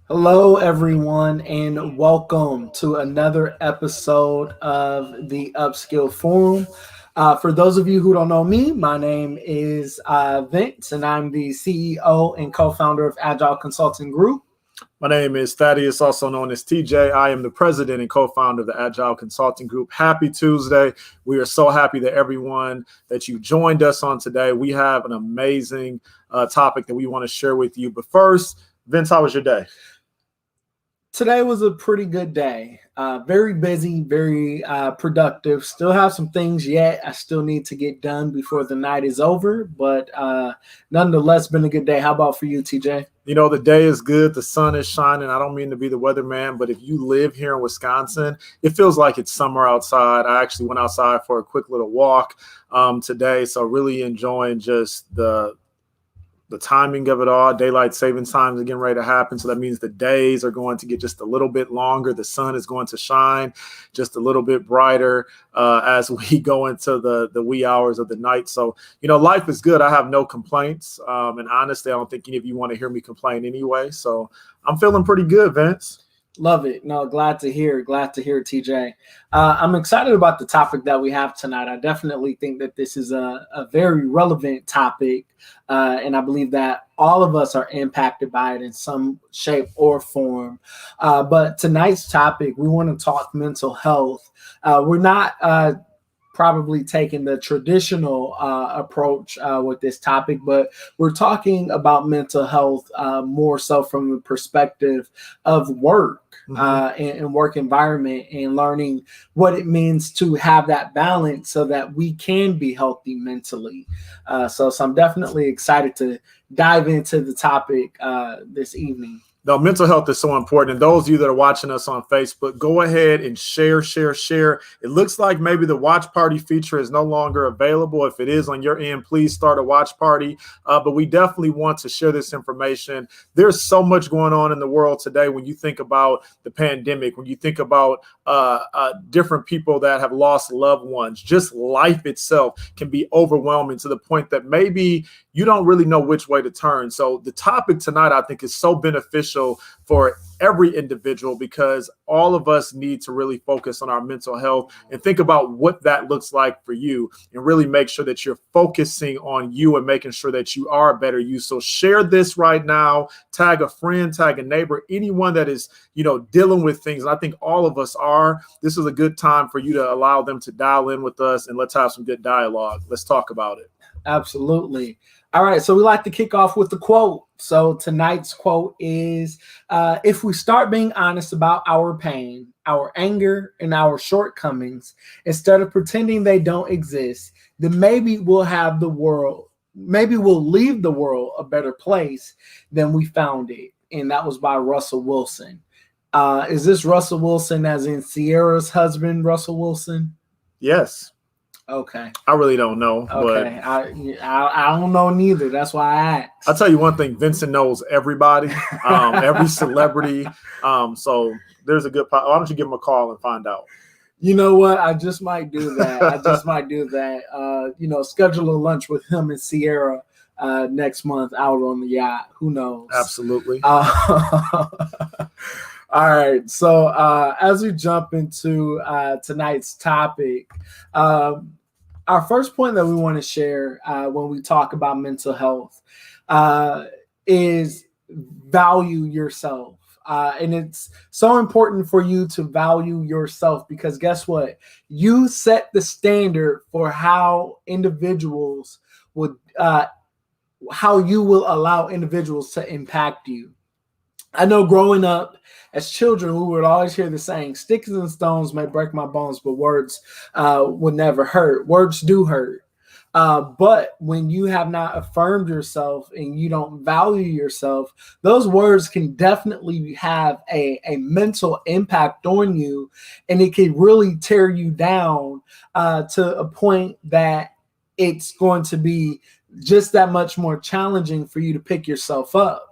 Hello, everyone, and welcome to another episode of the Upskill Forum. For those of you who don't know me, my name is Vince, and I'm the CEO and co founder of Agile Consulting Group. My name is Thaddeus, also known as TJ. I am the president and co-founder of the Agile Consulting Group. Happy Tuesday. We are so happy that everyone that you joined us on today. We have an amazing topic that we want to share with you. But first, Vince, how was your day? Today was a pretty good day. Very busy, very productive. Still have some things yet I still need to get done before the night is over, but nonetheless, been a good day. How about for you, TJ? You know, the day is good. The sun is shining. I don't mean to be the weatherman, but if you live here in Wisconsin, it feels like it's summer outside. I actually went outside for a quick little walk today, so really enjoying just the timing of it all. Daylight savings time is getting ready to happen. So that means the days are going to get just a little bit longer. The sun is going to shine just a little bit brighter as we go into the wee hours of the night. So, you know, life is good. I have no complaints. And honestly, I don't think any of you want to hear me complain anyway. So I'm feeling pretty good, Vince. Love it. No, glad to hear. Glad to hear, TJ. I'm excited about the topic that we have tonight. I definitely think that this is a very relevant topic, and I believe that all of us are impacted by it in some shape or form. But tonight's topic, we want to talk mental health. We're not probably taking the traditional approach with this topic, but we're talking about mental health more so from the perspective of work. And work environment and learning what it means to have that balance so that we can be healthy mentally. So I'm definitely excited to dive into the topic this evening. No, mental health is so important. And those of you that are watching us on Facebook, go ahead and share. It looks like maybe the watch party feature is no longer available. If it is on your end, please start a watch party. But we definitely want to share this information. There's so much going on in the world today when you think about the pandemic, when you think about different people that have lost loved ones. Just life itself can be overwhelming to the point that maybe you don't really know which way to turn. So the topic tonight, I think, is so beneficial for every individual because all of us need to really focus on our mental health and think about what that looks like for you and really make sure that you're focusing on you and making sure that you are a better you. So share this right now, tag a friend, tag a neighbor, anyone that is, you know, dealing with things. And I think all of us are. This is a good time for you to allow them to dial in with us and let's have some good dialogue. Let's talk about it. Absolutely. All right, so we like to kick off with the quote. So tonight's quote is, if we start being honest about our pain, our anger, and our shortcomings, instead of pretending they don't exist, then maybe we'll leave the world a better place than we found it. And that was by Russell Wilson. Is this Russell Wilson as in Sierra's husband, Russell Wilson? Yes. Okay. I really don't know. Okay. But I don't know neither. That's why I asked. I'll tell you one thing. Vincent knows everybody, every celebrity. So there's a good – why don't you give him a call and find out? You know what? I just might do that. Schedule a lunch with him and Sierra next month out on the yacht. Who knows? Absolutely. All right. So as we jump into tonight's topic, our first point that we want to share when we talk about mental health is value yourself. And it's so important for you to value yourself because guess what? You set the standard for how individuals would, how you will allow individuals to impact you. I know growing up as children, we would always hear the saying, sticks and stones may break my bones, but words would never hurt. Words do hurt. But when you have not affirmed yourself and you don't value yourself, those words can definitely have a mental impact on you. And it can really tear you down to a point that it's going to be just that much more challenging for you to pick yourself up.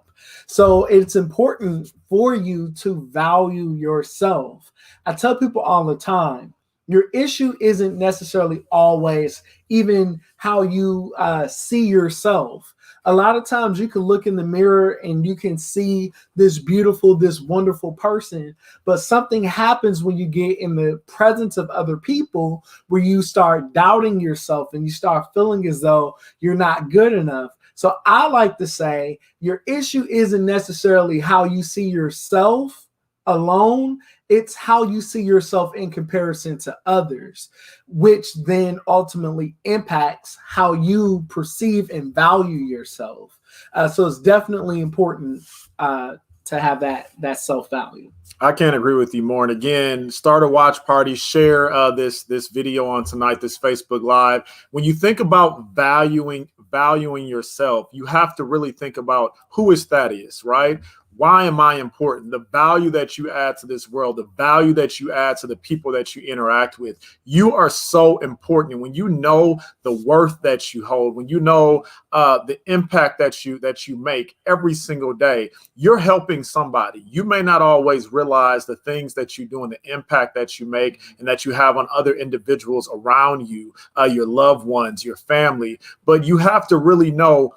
So it's important for you to value yourself. I tell people all the time, your issue isn't necessarily always even how you see yourself. A lot of times you can look in the mirror and you can see this beautiful, this wonderful person, but something happens when you get in the presence of other people where you start doubting yourself and you start feeling as though you're not good enough. So I like to say your issue isn't necessarily how you see yourself alone. It's how you see yourself in comparison to others, which then ultimately impacts how you perceive and value yourself. So it's definitely important to have that self-value. I can't agree with you more. And again, start a watch party, share this video on tonight, this Facebook Live. When you think about valuing yourself, you have to really think about, who is Thaddeus, right? Why am I important? The value that you add to this world, the value that you add to the people that you interact with. You are so important. And when you know the worth that you hold, when you know the impact that you make every single day, you're helping somebody. You may not always realize the things that you do and the impact that you make and that you have on other individuals around you, your loved ones, your family, but you have to really know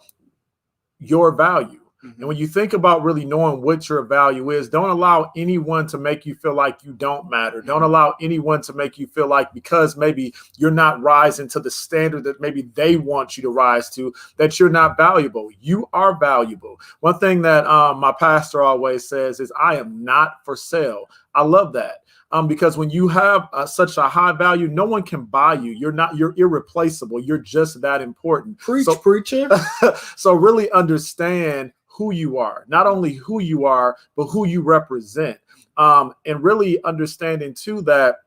your value. And when you think about really knowing what your value is, don't allow anyone to make you feel like you don't matter. Don't allow anyone to make you feel like, because maybe you're not rising to the standard that maybe they want you to rise to, that you're not valuable. You are valuable. One thing that my pastor always says is, I am not for sale. I love that. Because when you have such a high value, no one can buy you. You're irreplaceable. You're just that important. Preacher. So really understand who you are, not only who you are, but who you represent. And really understanding too that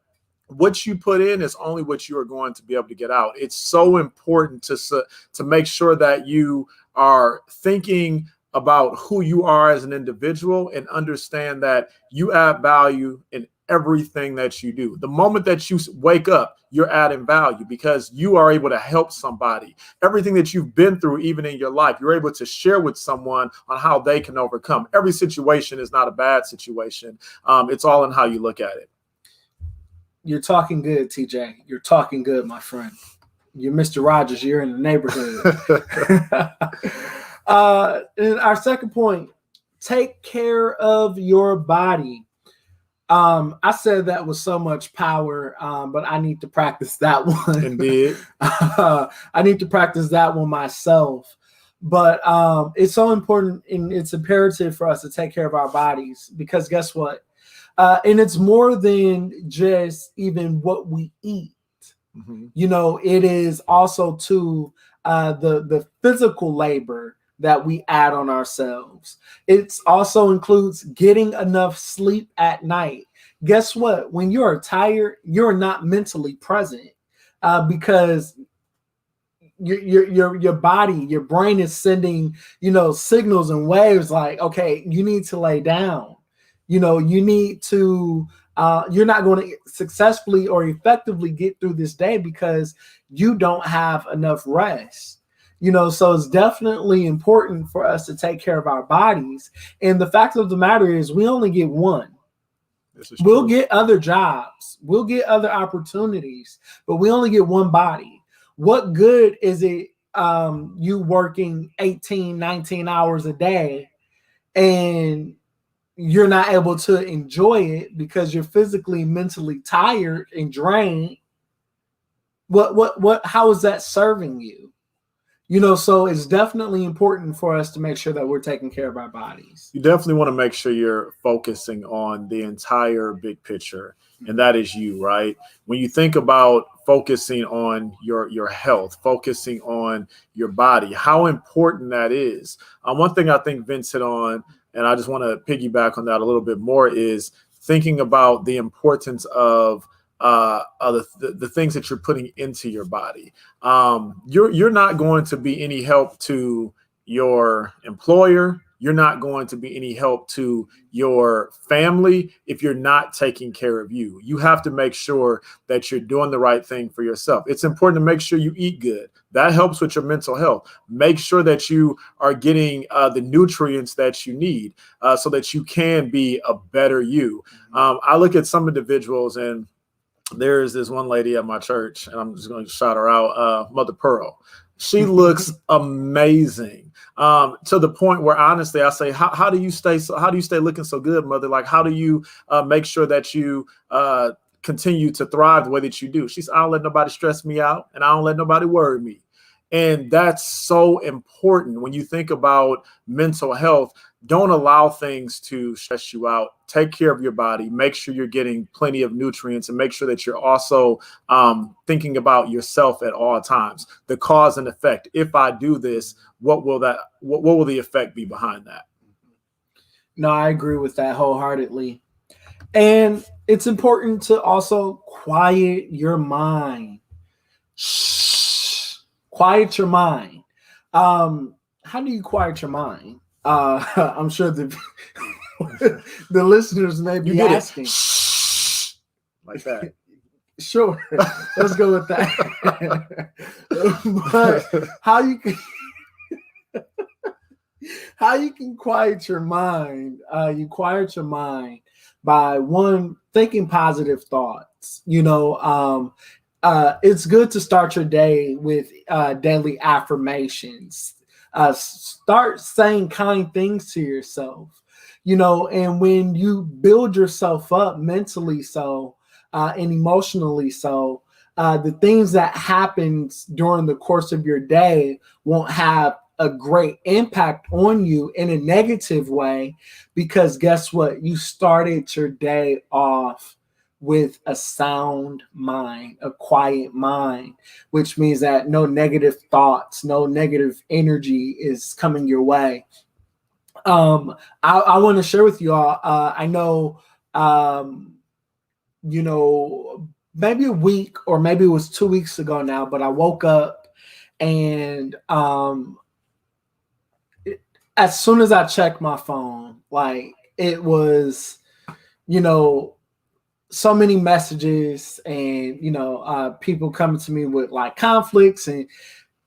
what you put in is only what you are going to be able to get out. It's so important to make sure that you are thinking about who you are as an individual and understand that you add value in everything that you do. The moment that you wake up, you're adding value because you are able to help somebody. Everything that you've been through, even in your life, you're able to share with someone on how they can overcome. Every situation is not a bad situation. It's all in how you look at it. You're talking good, TJ. You're talking good, my friend. You're Mr. Rogers. You're in the neighborhood. And our second point, take care of your body. I said that with so much power, but I need to practice that one. Indeed. I need to practice that one myself. But it's so important and it's imperative for us to take care of our bodies, because guess what? And it's more than just even what we eat. Mm-hmm. You know, it is also to the physical labor that we add on ourselves. It also includes getting enough sleep at night. Guess what? When you're tired, you're not mentally present because your body, your brain is sending, signals and waves like, okay, you need to lay down. You need to, you're not going to successfully or effectively get through this day because you don't have enough rest. So it's definitely important for us to take care of our bodies. And the fact of the matter is we only get one. We'll get other jobs. We'll get other opportunities, but we only get one body. What good is it you working 18, 19 hours a day and you're not able to enjoy it because you're physically, mentally tired and drained? How is that serving you? So it's definitely important for us to make sure that we're taking care of our bodies. You definitely want to make sure you're focusing on the entire big picture, and that is you, right? When you think about focusing on your health, focusing on your body, how important that is. One thing I think Vince hit on, and I just want to piggyback on that a little bit more, is thinking about the importance of the things that you're putting into your body. You're not going to be any help to your employer. You're not going to be any help to your family if you're not taking care of you. You have to make sure that you're doing the right thing for yourself. It's important to make sure you eat good. That helps with your mental health. Make sure that you are getting the nutrients that you need so that you can be a better you. I look at some individuals, and there's this one lady at my church, and I'm just going to shout her out, Mother Pearl. She looks amazing. to the point where honestly, I say, how do you stay looking so good, mother? Like, how do you make sure that you continue to thrive the way that you do? She said, I don't let nobody stress me out, and I don't let nobody worry me. And that's so important when you think about mental health. Don't allow things to stress you out. Take care of your body. Make sure you're getting plenty of nutrients, and make sure that you're also thinking about yourself at all times. The cause and effect. If I do this, what will the effect be behind that? No, I agree with that wholeheartedly. And it's important to also quiet your mind. Shh. Quiet your mind. How do you quiet your mind? I'm sure the listeners may be asking. Shh. Like that. Sure. Let's go with that. But how you can quiet your mind? You quiet your mind by one, thinking positive thoughts. It's good to start your day with daily affirmations. Start saying kind things to yourself, and when you build yourself up mentally and emotionally the things that happens during the course of your day won't have a great impact on you in a negative way, because guess what? You started your day off with a sound mind, a quiet mind, which means that no negative thoughts, no negative energy is coming your way. I want to share with you all, I know, maybe a week or maybe it was 2 weeks ago now, but I woke up and as soon as I checked my phone, like it was, so many messages and, people coming to me with like conflicts and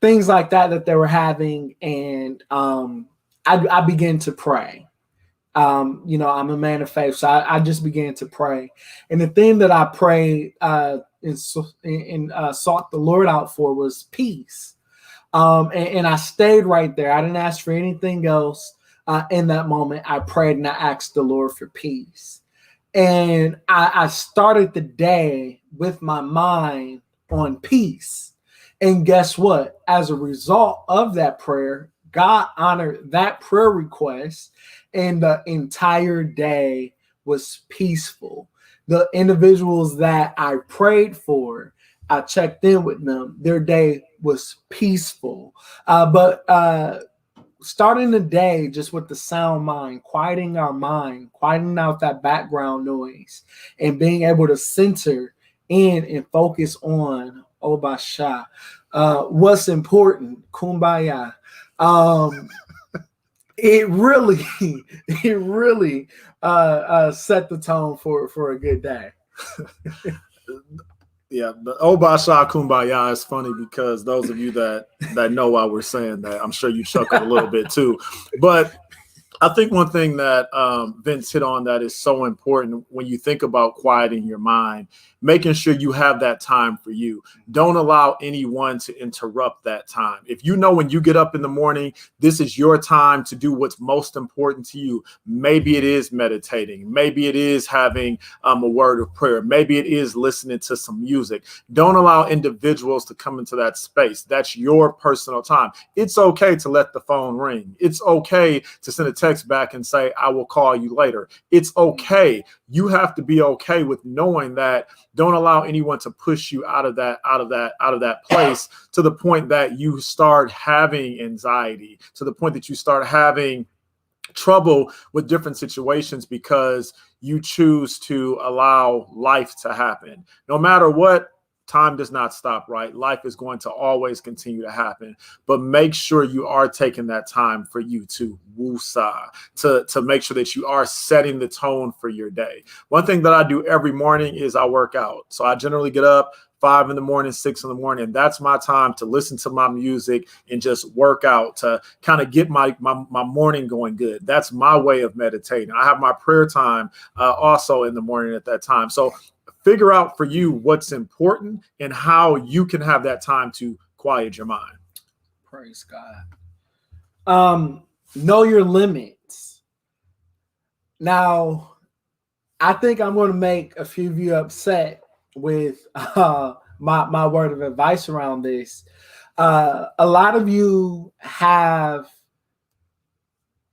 things like that they were having. And I began to pray. I'm a man of faith, so I just began to pray. And the thing that I prayed and sought the Lord out for was peace. And I stayed right there. I didn't ask for anything else in that moment. I prayed and I asked the Lord for peace. And I started the day with my mind on peace. And guess what? As a result of that prayer, God honored that prayer request, and the entire day was peaceful. The individuals that I prayed for, I checked in with them. Their day was peaceful. But starting the day just with the sound mind, quieting our mind, quieting out that background noise, and being able to center in and focus on Obasha. What's important? Kumbaya. It really set the tone for a good day. Yeah, the Obasha Kumbaya is funny because those of you that know why we're saying that, I'm sure you chuckled a little bit too. But I think one thing that Vince hit on that is so important when you think about quieting your mind, making sure you have that time for you. Don't allow anyone to interrupt that time. If you know when you get up in the morning, this is your time to do what's most important to you. Maybe it is meditating. Maybe it is having a word of prayer. Maybe it is listening to some music. Don't allow individuals to come into that space. That's your personal time. It's okay to let the phone ring. It's okay to send a text back and say, I will call you later. It's okay. You have to be okay with knowing that. Don't allow anyone to push you out of that place to the point that you start having anxiety, to the point that you start having trouble with different situations because you choose to allow life to happen. No matter what, time does not stop, right? Life is going to always continue to happen, but make sure you are taking that time for you to woosah, to make sure that you are setting the tone for your day. One thing that I do every morning is I work out. So I generally get up 5 in the morning, 6 in the morning. And that's my time to listen to my music and just work out, to kind of get my morning going good. That's my way of meditating. I have my prayer time also in the morning at that time. So figure out for you what's important and how you can have that time to quiet your mind. Praise God. Know your limits. Now, I think I'm going to make a few of you upset with my word of advice around this. A lot of you have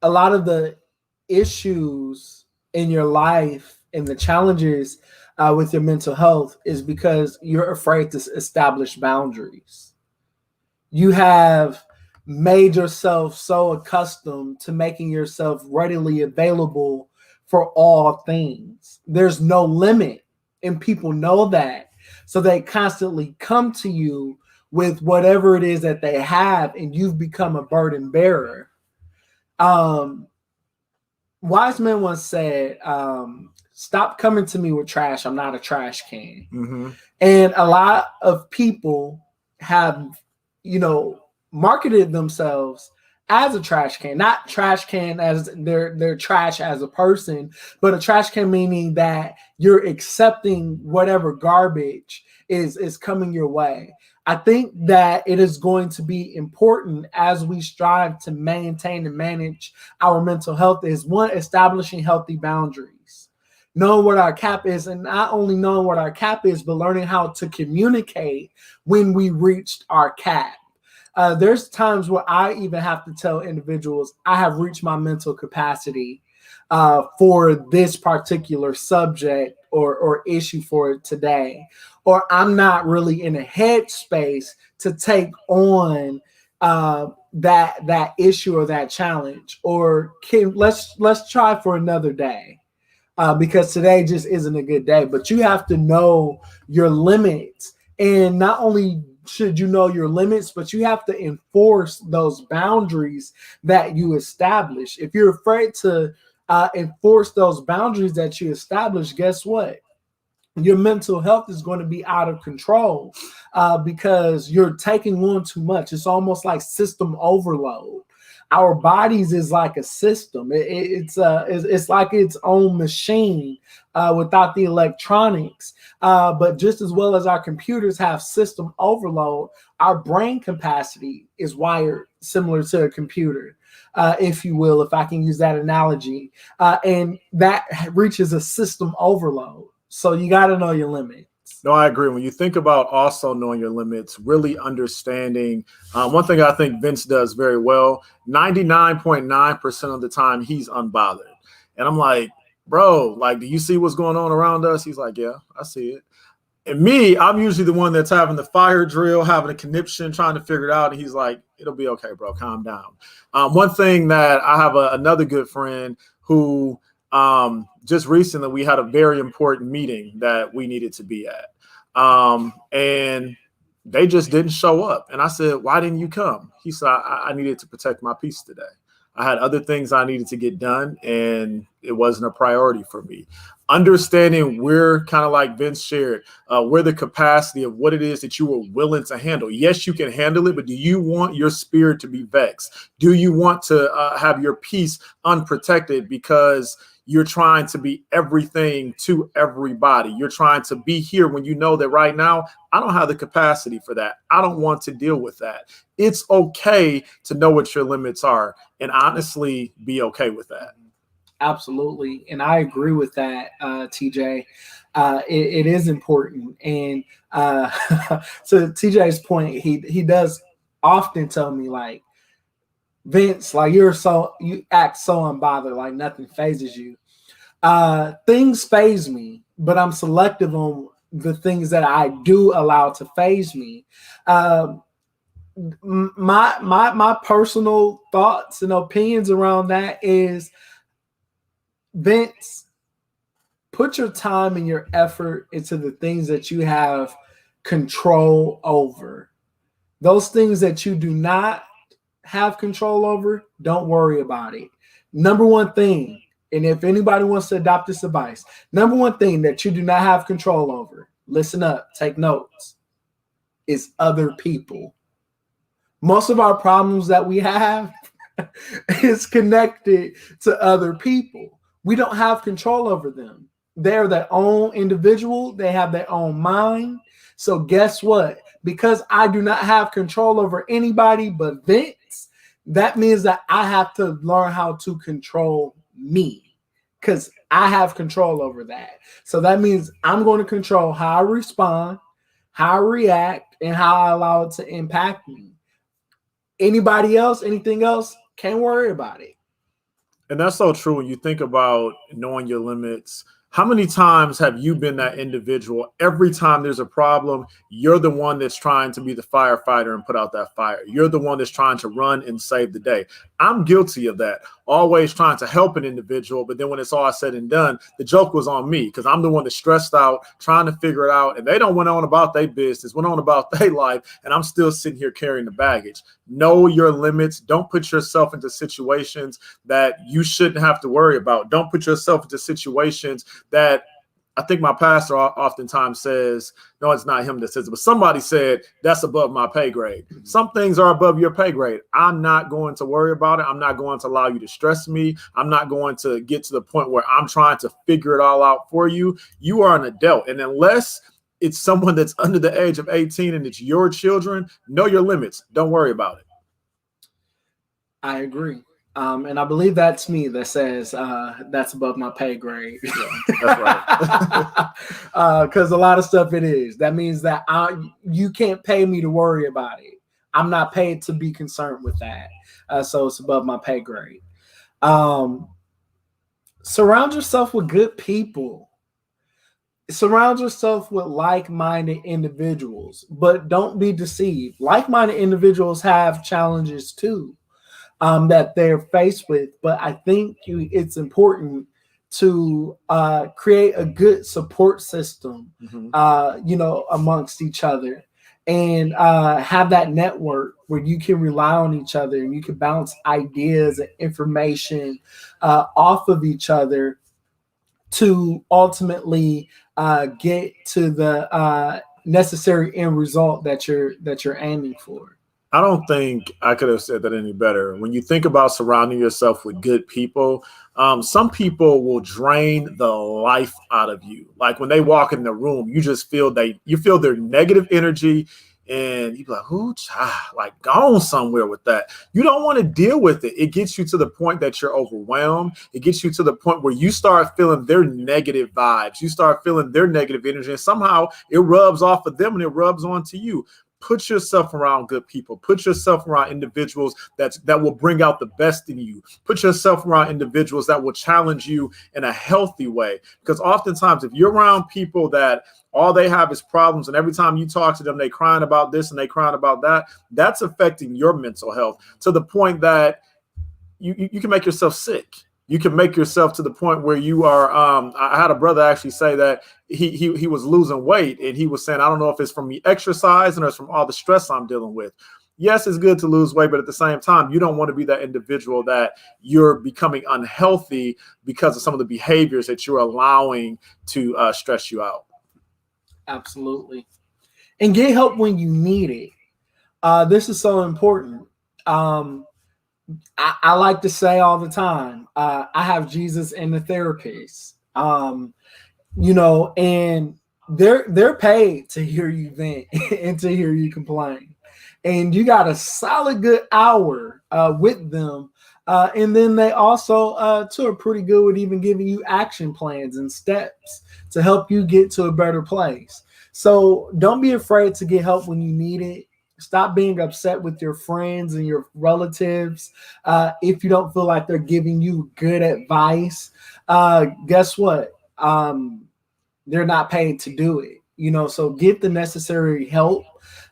a lot of the issues in your life and the challenges with your mental health is because you're afraid to establish boundaries. You have made yourself so accustomed to making yourself readily available for all things. There's no limit, and people know that. So they constantly come to you with whatever it is that they have, and you've become a burden bearer. Wise men once said, stop coming to me with trash. I'm not a trash can. Mm-hmm. And a lot of people have, marketed themselves as a trash can, not trash can as they're trash as a person, but a trash can meaning that you're accepting whatever garbage is coming your way. I think that it is going to be important as we strive to maintain and manage our mental health is one, establishing healthy boundaries, knowing what our cap is, and not only knowing what our cap is, but learning how to communicate when we reached our cap. There's times where I even have to tell individuals I have reached my mental capacity for this particular subject or issue for it or I'm not really in a headspace to take on that issue or that challenge, or let's try for another day because today just isn't a good day. But you have to know your limits, and not only should you know your limits, but you have to enforce those boundaries that you establish. If you're afraid to enforce those boundaries that you establish, guess what? Your mental health is going to be out of control because you're taking on too much. It's almost like system overload. Our bodies is like a system. It's like its own machine without the electronics. But just as well as our computers have system overload, our brain capacity is wired similar to a computer, if you will, if I can use that analogy. And that reaches a system overload. So you got to know your limits. No, I agree. When you think about also knowing your limits, really understanding one thing I think Vince does very well, 99.9% of the time, he's unbothered. And I'm like, bro, like, do you see what's going on around us? He's like, yeah, I see it. And me, I'm usually the one that's having the fire drill, having a conniption, trying to figure it out. And he's like, it'll be okay, bro. Calm down. One thing that I have another good friend who just recently we had a very important meeting that we needed to be at. And they just didn't show up. And I said, why didn't you come? He said, I needed to protect my peace today. I had other things I needed to get done, and it wasn't a priority for me. Understanding we're kind of like Vince shared, where the capacity of what it is that you are willing to handle. Yes, you can handle it, but do you want your spirit to be vexed? Do you want to have your peace unprotected because you're trying to be everything to everybody? You're trying to be here when you know that right now, I don't have the capacity for that. I don't want to deal with that. It's okay to know what your limits are and honestly be okay with that. Absolutely. And I agree with that, TJ. It is important. And to TJ's point, he does often tell me, like, Vince, like, you act so unbothered, like nothing phases you. Things phase me, but I'm selective on the things that I do allow to phase me. My personal thoughts and opinions around that is, Vince, put your time and your effort into the things that you have control over. Those things that you do not have control over, don't worry about it. Number one thing, and if anybody wants to adopt this advice, number one thing that you do not have control over, listen up, take notes, is other people. Most of our problems that we have is connected to other people. We don't have control over them. They're their own individual. They have their own mind. So guess what? Because I do not have control over anybody but Vince, that means that I have to learn how to control me, because I have control over that. So that means I'm going to control how I respond, how I react, and how I allow it to impact me. Anybody else, anything else, can't worry about it. And that's so true when you think about knowing your limits. How many times have you been that individual? Every time there's a problem, you're the one that's trying to be the firefighter and put out that fire. You're the one that's trying to run and save the day. I'm guilty of that, always trying to help an individual. But then when it's all said and done, the joke was on me because I'm the one that's stressed out, trying to figure it out. And they don't went on about their business, went on about their life. And I'm still sitting here carrying the baggage. Know your limits. Don't put yourself into situations that you shouldn't have to worry about. Don't put yourself into situations that I think my pastor oftentimes says, no, it's not him that says it, but somebody said that's above my pay grade. Some things are above your pay grade. I'm not going to worry about it. I'm not going to allow you to stress me. I'm not going to get to the point where I'm trying to figure it all out for you. You are an adult. And unless it's someone that's under the age of 18 and it's your children, know your limits. Don't worry about it. I agree. And I believe that's me that says that's above my pay grade. Yeah, that's right. Because a lot of stuff it is. That means that you can't pay me to worry about it. I'm not paid to be concerned with that. So it's above my pay grade. Surround yourself with good people. Surround yourself with like-minded individuals, but don't be deceived. Like-minded individuals have challenges too. That they're faced with, but I think it's important to create a good support system, amongst each other, and have that network where you can rely on each other and you can bounce ideas and information off of each other to ultimately get to the necessary end result that you're aiming for. I don't think I could have said that any better. When you think about surrounding yourself with good people, some people will drain the life out of you. Like when they walk in the room, you just feel their negative energy, and you be like, "Ooh, like gone somewhere with that." You don't want to deal with it. It gets you to the point that you're overwhelmed. It gets you to the point where you start feeling their negative vibes. You start feeling their negative energy, and somehow it rubs off of them and it rubs onto you. Put yourself around good people. Put yourself around individuals that will bring out the best in you. Put yourself around individuals that will challenge you in a healthy way. Because oftentimes, if you're around people that all they have is problems, and every time you talk to them, they crying about this and they crying about that, that's affecting your mental health to the point that you can make yourself sick. You can make yourself to the point where you are. I had a brother actually say that he was losing weight, and he was saying, I don't know if it's from me exercising or it's from all the stress I'm dealing with. Yes, it's good to lose weight, but at the same time, you don't want to be that individual that you're becoming unhealthy because of some of the behaviors that you're allowing to stress you out. Absolutely. And get help when you need it. This is so important. I like to say all the time, I have Jesus and the therapist, and they're paid to hear you vent and to hear you complain. And you got a solid good hour with them. And then they also too are pretty good with even giving you action plans and steps to help you get to a better place. So don't be afraid to get help when you need it. Stop being upset with your friends and your relatives if you don't feel like they're giving you good advice. Guess what? They're not paid to do it. So get the necessary help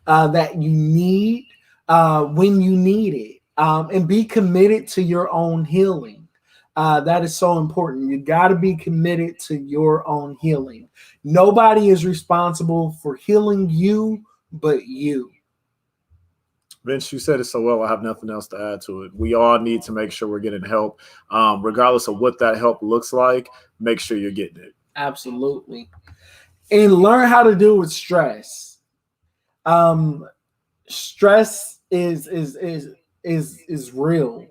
that you need when you need it, and be committed to your own healing. That is so important. You got to be committed to your own healing. Nobody is responsible for healing you but you. Vince, you said it so well. I have nothing else to add to it. We all need to make sure we're getting help, regardless of what that help looks like. Make sure you're getting it. Absolutely. And learn how to deal with stress. Stress is real,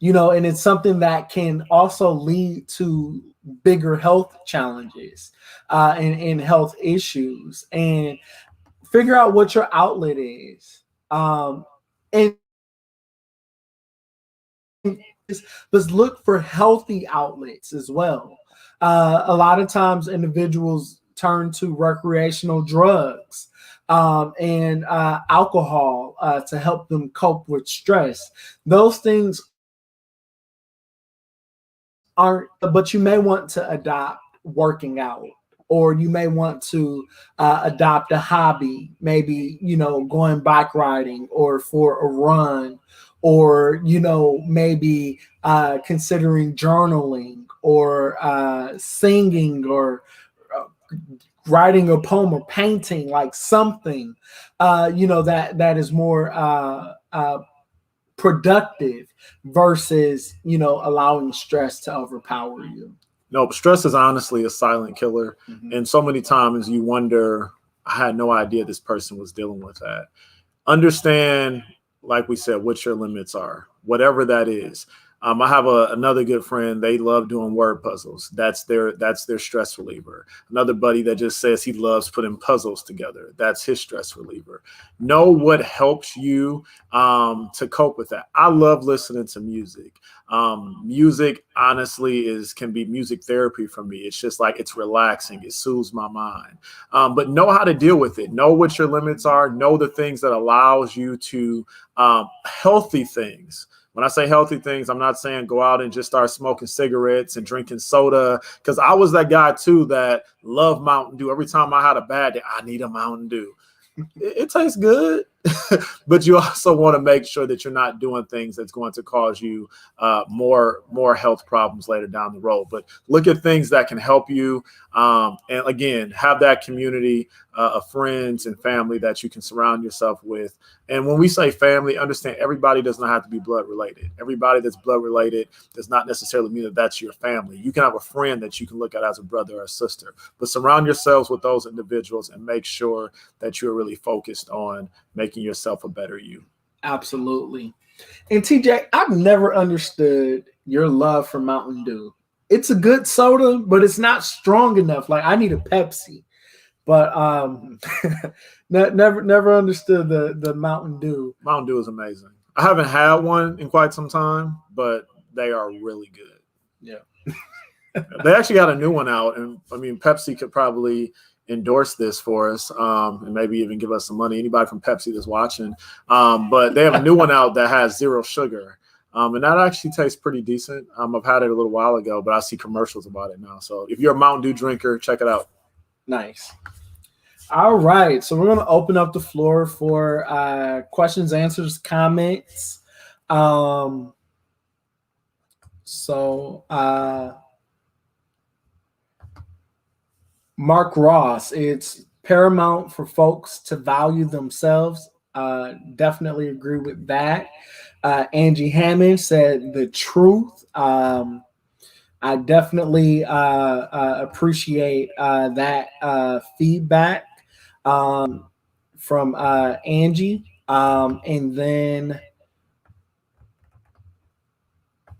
and it's something that can also lead to bigger health challenges and health issues. And figure out what your outlet is. And But look for healthy outlets as well. A lot of times individuals turn to recreational drugs and alcohol to help them cope with stress. Those things aren't, but you may want to adopt working out, or you may want to adopt a hobby, maybe, going bike riding or for a run, or, maybe considering journaling or singing or uh, writing a poem or painting, like something, that is more productive versus, allowing stress to overpower you. No, stress is honestly a silent killer. Mm-hmm. And so many times you wonder, I had no idea this person was dealing with that. Understand, like we said, what your limits are, whatever that is. I have another good friend. They love doing word puzzles. That's their stress reliever. Another buddy that just says he loves putting puzzles together. That's his stress reliever. Know what helps you to cope with that. I love listening to music. Music, honestly, can be music therapy for me. It's just like, it's relaxing. It soothes my mind. But know how to deal with it. Know what your limits are. Know the things that allows you to healthy things. When I say healthy things, I'm not saying go out and just start smoking cigarettes and drinking soda, because I was that guy too that loved Mountain Dew. Every time I had a bad day, I need a Mountain Dew. It tastes good, but you also want to make sure that you're not doing things that's going to cause you more health problems later down the road. But look at things that can help you. And again, have that community of friends and family that you can surround yourself with. And when we say family, understand everybody does not have to be blood related. Everybody that's blood related does not necessarily mean that that's your family. You can have a friend that you can look at as a brother or a sister, but surround yourselves with those individuals and make sure that you're really focused on making yourself a better you. Absolutely. And TJ, I've never understood your love for Mountain Dew. It's a good soda, but it's not strong enough. Like, I need a Pepsi. But never understood the Mountain Dew. Mountain Dew is amazing. I haven't had one in quite some time, but they are really good. Yeah. They actually got a new one out, and I mean, Pepsi could probably endorse this for us, and maybe even give us some money. Anybody from Pepsi that's watching, but they have a new one out that has 0 sugar, and that actually tastes pretty decent. I've had it a little while ago, but I see commercials about it now. So if you're a Mountain Dew drinker, check it out. Nice. All right, so we're going to open up the floor for questions, answers, comments. Mark Ross, it's paramount for folks to value themselves. Definitely agree with that. Angie Hammond said the truth. I definitely appreciate that feedback from Angie. And then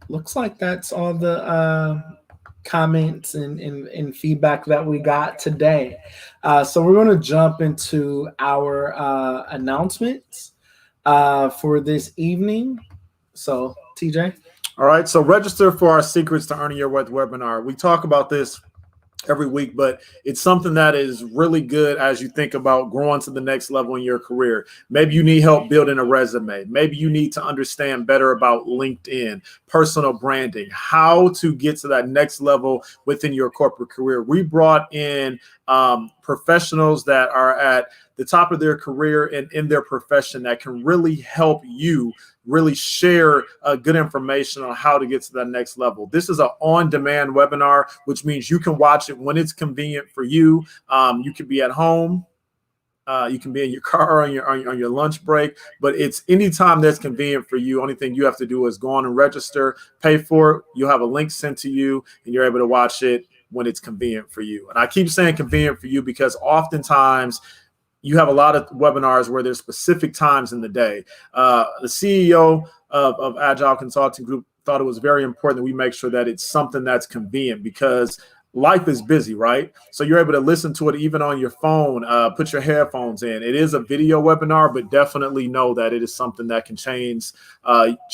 looks like that's all the comments and feedback that we got today. So we're going to jump into our announcements for this evening. So, TJ. All right. So register for our Secrets to Earning Your Worth webinar. We talk about this every week, but it's something that is really good as you think about growing to the next level in your career. Maybe you need help building a resume. Maybe you need to understand better about LinkedIn, personal branding, how to get to that next level within your corporate career. We brought in professionals that are at the top of their career and in their profession that can really help you really share good information on how to get to that next level. This is an on-demand webinar, which means you can watch it when it's convenient for you. You can be at home. You can be in your car on your lunch break, but it's anytime that's convenient for you. Only thing you have to do is go on and register, pay for it. You'll have a link sent to you, and you're able to watch it when it's convenient for you. And I keep saying convenient for you because oftentimes you have a lot of webinars where there's specific times in the day. The CEO of Agile Consulting Group thought it was very important that we make sure that it's something that's convenient, because life is busy, right? So you're able to listen to it even on your phone, put your headphones in. It is a video webinar, but definitely know that it is something that can change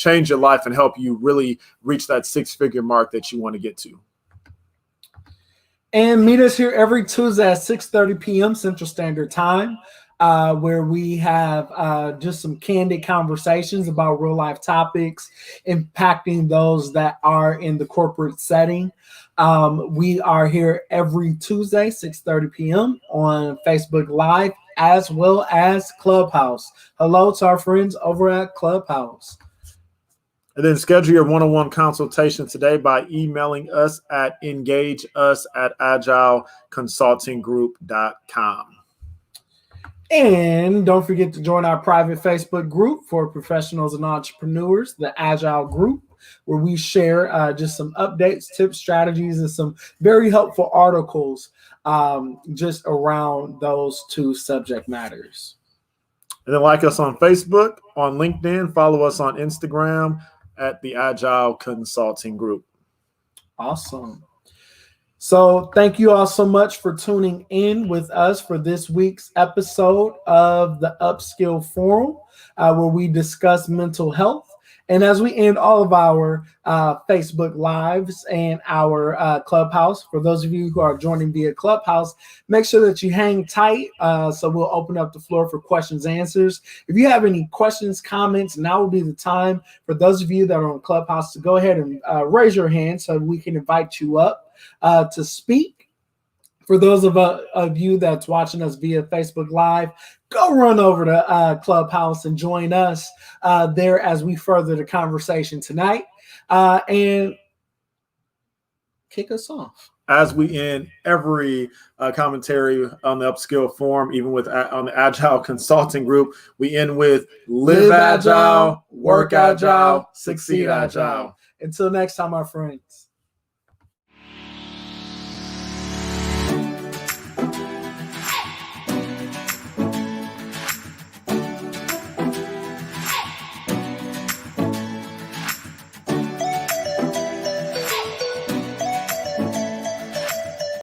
your life and help you really reach that six-figure mark that you want to get to. And meet us here every Tuesday at 6:30 p.m. Central Standard Time, where we have just some candid conversations about real life topics impacting those that are in the corporate setting. We are here every Tuesday, 6:30 p.m. on Facebook Live, as well as Clubhouse. Hello to our friends over at Clubhouse. And then schedule your one-on-one consultation today by emailing us at engageus@agileconsultinggroup.com. And don't forget to join our private Facebook group for professionals and entrepreneurs, the Agile Group, where we share just some updates, tips, strategies, and some very helpful articles just around those two subject matters. And then like us on Facebook, on LinkedIn, follow us on Instagram at the Agile Consulting Group. Awesome. So thank you all so much for tuning in with us for this week's episode of the Upskill Forum, where we discuss mental health. And as we end all of our Facebook Lives and our Clubhouse, for those of you who are joining via Clubhouse, make sure that you hang tight. So we'll open up the floor for questions and answers. If you have any questions, comments, now will be the time for those of you that are on Clubhouse to go ahead and raise your hand so we can invite you up to speak. For those of you that's watching us via Facebook Live, go run over to Clubhouse and join us there as we further the conversation tonight and kick us off. As we end every commentary on the Upskill Forum, even with on the Agile Consulting Group, we end with live agile, work agile, succeed agile. Until next time, my friends.